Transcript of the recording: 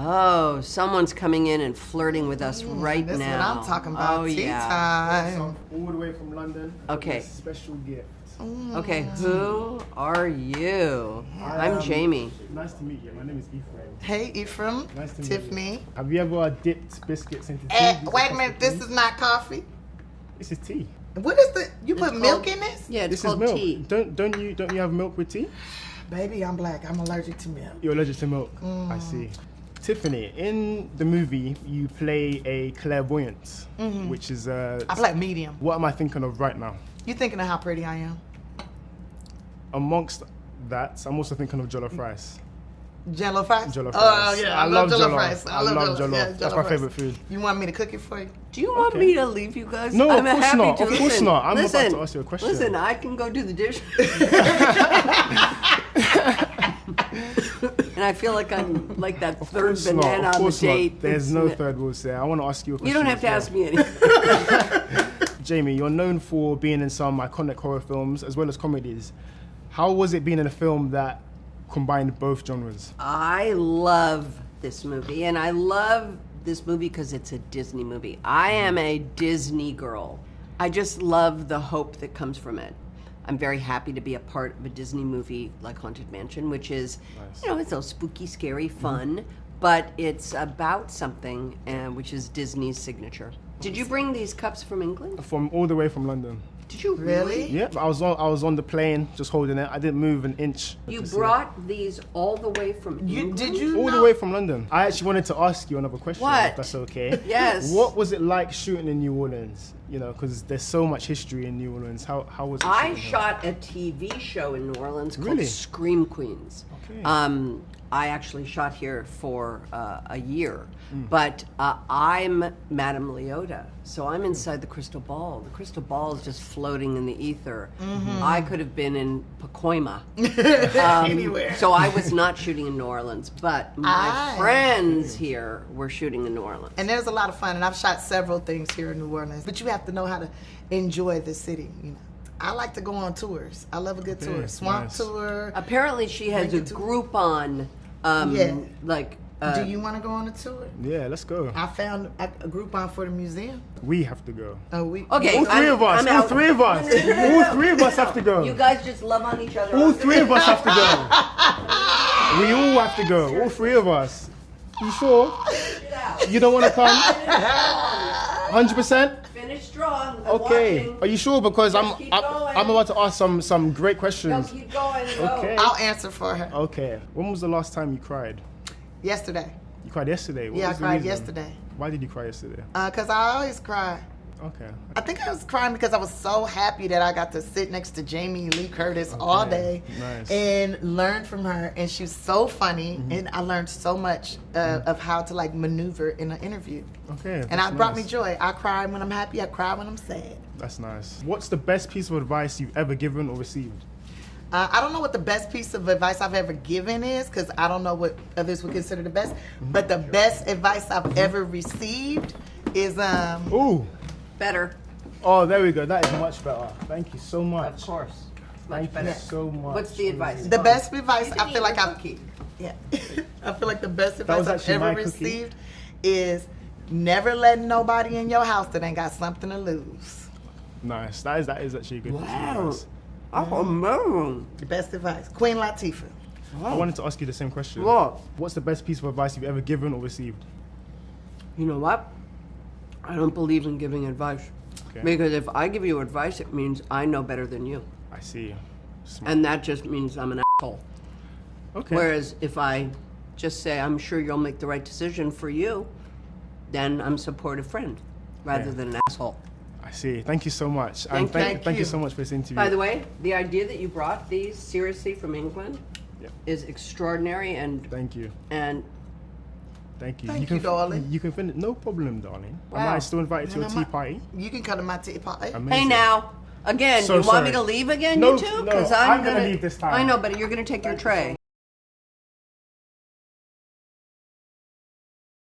Oh, someone's coming in and flirting with us right That's now. what I'm talking about. Oh, Tea yeah. time. All the way from London. Okay. A special gift. Okay, who are you? I'm Jamie. Nice to meet you. My name is Ephraim. Hey, Ephraim. Nice to meet Tiffany. you. Have you ever dipped biscuits into tea? Wait a minute. This is not coffee. This is tea. What is the? You It's put called- milk in this? Yeah, it's This is called milk. tea. Don't you have milk with tea? Baby, I'm black. I'm allergic to milk. You're allergic to milk. I see. Tiffany, in the movie, you play a clairvoyant, which is I play medium. what am I thinking of right now? You thinking of how pretty I am? Amongst that, I'm also thinking of jollof rice. Jell-O fries? Jollof Oh, rice. yeah. I love Jell-O jollof. fries. I love jollof. Yeah, That's Jell-O my fries. favorite food. You want me to cook it for you? Do you want me to leave you guys? No, I'm of course happy not. to. Of course Listen, not. I'm about listen, to ask you a question. Listen, I can go do the dishes. And I feel like I'm like that third Of course not, banana of on the course not. date. There's no third wheel there. I want to ask you a question. You don't have to as ask well. me anything. Jamie, you're known for being in some iconic horror films as well as comedies. How was it being in a film that combined both genres? I love this movie, and I love this movie because it's a Disney movie. I am a Disney girl. I just love the hope that comes from it. I'm very happy to be a part of a Disney movie like Haunted Mansion, which is, Nice. you know, it's all spooky, scary, fun, but it's about something which is Disney's signature. Did you bring these cups from England? From all the way from London. Did you Really? Yeah, I was on the plane just holding it. I didn't move an inch. You to see brought these all the way from England? Did it. you All know? the way from London. I actually wanted to ask you another question, What? if that's okay. Yes. What was it like shooting in New Orleans? You know, because there's so much history in New Orleans. How was it? I shooting here? shot a TV show in New Orleans called Really? Scream Queens. Okay. I actually shot here for a year, Mm. but I'm Madame Leota, so I'm inside the crystal ball. The crystal ball is just floating in the ether. Mm-hmm. I could have been in Pacoima. Anywhere. So I was not shooting in New Orleans, but my Ah. friends here were shooting in New Orleans. And there's a lot of fun, and I've shot several things here in New Orleans. But you have to know how to enjoy the city. You know, I like to go on tours. I love a good Okay, tour, swamp nice. tour. Apparently, she has a Bring it to- Groupon, Yeah. like. Do you want to go on a tour? Yeah, let's go. I found a Groupon for the museum. We have to go. Oh, we Okay, All three of us. I'm All out. three of us. All three of us have to go. You guys just love on each other. All three of us have to go. We all have to go. All three of us. You sure? You don't want to come? 100%? Finish strong. I'm Okay. watching. Are you sure? Because Just keep going. I'm about to ask some great No, questions. keep going. Go. Okay. I'll answer for her. Okay. When was the last time you cried? Yesterday. You cried yesterday. What Yeah, I was the cried reason? yesterday. Why did you cry yesterday? Because I always cry. Okay. I think I was crying because I was so happy that I got to sit next to Jamie Lee Curtis all day Nice. and learn from her. And she's so funny, and I learned so much of how to like maneuver in an interview. Okay. And that's it brought me nice. joy. I cry when I'm happy. I cry when I'm sad. That's nice. What's the best piece of advice you've ever given or received? I don't know what the best piece of advice I've ever given is because I don't know what others would consider the best. But the best advice I've ever received is Ooh. Better. Oh, there we go. That is much better. Thank you so much. Of course. Thank Much you better. so much. What's the advice? the best advice You I can feel eat like your I've cookie. Yeah. I feel like the best was advice I've actually ever my cookie. received is never let nobody in your house that ain't got something to lose. Nice. That is actually a good piece of Wow. advice. Oh, man. The best advice. Queen Latifah. I wanted to ask you the same question. What? What's the best piece of advice you've ever given or received? You know what? I don't believe in giving advice. Okay. Because if I give you advice, it means I know better than you. I see. Smart. And that just means I'm an asshole. Okay. Whereas if I just say, I'm sure you'll make the right decision for you, then I'm a supportive friend rather Yeah. than an asshole. I see. Thank you so much. Thank Thank you. you so much for this interview. By the way, the idea that you brought these seriously from England Yep. is extraordinary and Thank you. and Thank you. Thank can you, darling. You can finish. No problem, darling. Am Wow. I still invited to No, a no, tea my- party? You can come to my tea party. Amazing. hey now, again, So you want me sorry. to leave again, No, you two? no, Because I'm gonna leave this time. I know, but you're gonna take your tray.